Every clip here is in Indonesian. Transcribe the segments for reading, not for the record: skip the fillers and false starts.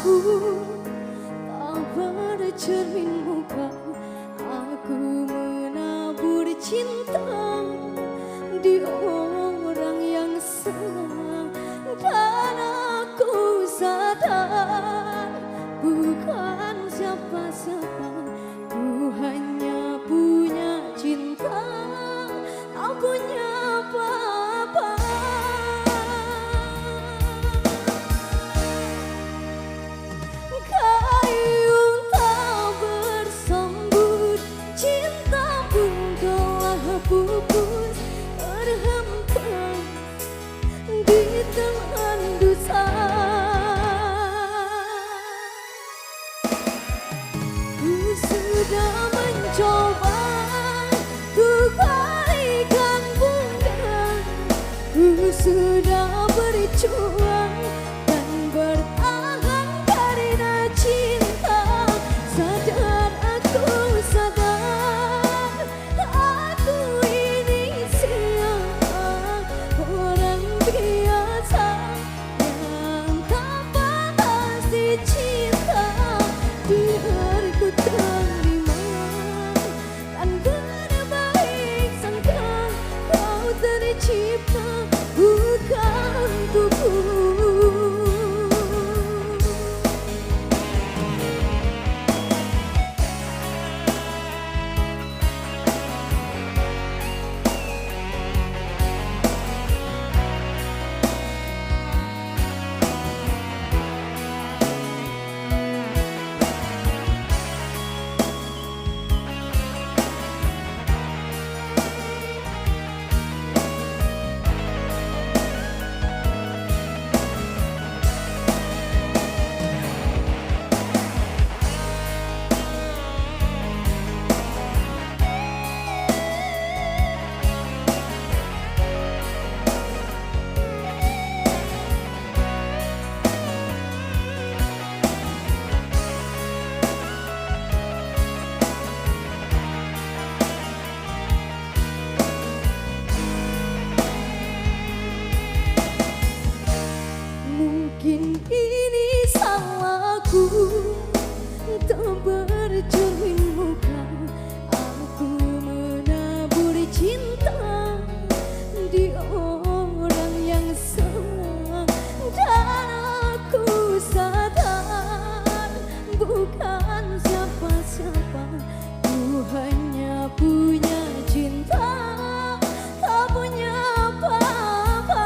salahku tak bercermin muka. Aku menabur cinta di orang yang salah, dan aku sadar bukan siapa-siapa. Ku hanya punya cinta, tak punya apa-apa. Gayung tak bersambut, cinta pun telah pupus, terhempas di telan dosa. Ku sudah mencoba untuk balikan bunda, ku sudah berjuang dan bertahan karena cinta. Sadar aku sadar, aku ini siapa, orang biasa yang tak pantas dicinta. Biar ku terima dan berbaik sangka, kau tercipta bukan untukku. Mungkin ini salahku tak bercermin muka. Aku menabur cinta di orang yang salah, dan aku sadar bukan siapa-siapa. Ku hanya punya cinta, tak punya apa-apa.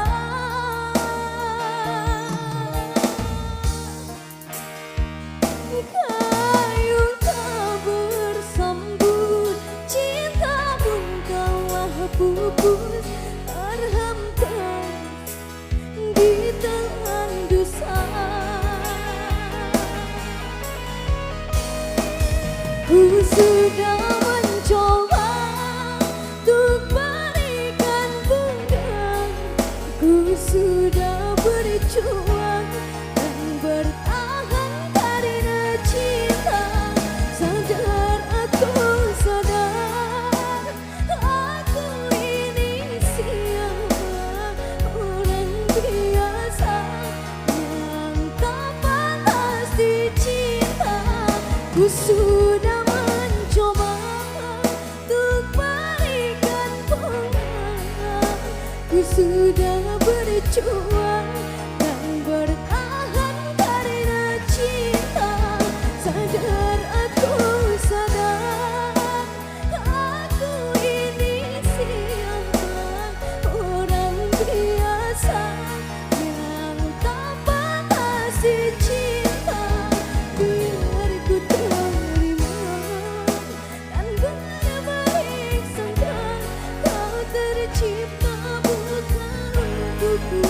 Gayung tak bersambut, cinta pun telah pupus, terhempas di telan dosa. Ku sudah mencoba untuk berikan bunda, ku sudah berjuang dan bertahan karena cinta. Sadar aku sadar, aku ini siapa, orang biasa yang tak pantas dicinta. Ku sudah mencoba untuk berikan bunga, ku sudah berjuang dan bertahan karena cinta. Sadar aku sadar, aku ini siapa, orang biasa yang tak pantas dicinta. Biar ku terima dan berbaik sangka, kau tercipta bukan untukku.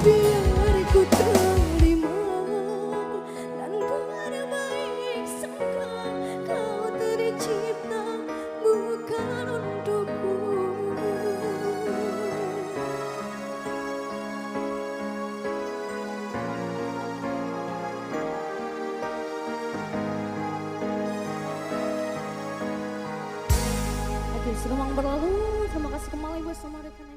Biar ku terima dan berbaik sangka, kau tercipta bukan untukku. Oke, sudah berlalu. Terima kasih kembali bersama rekan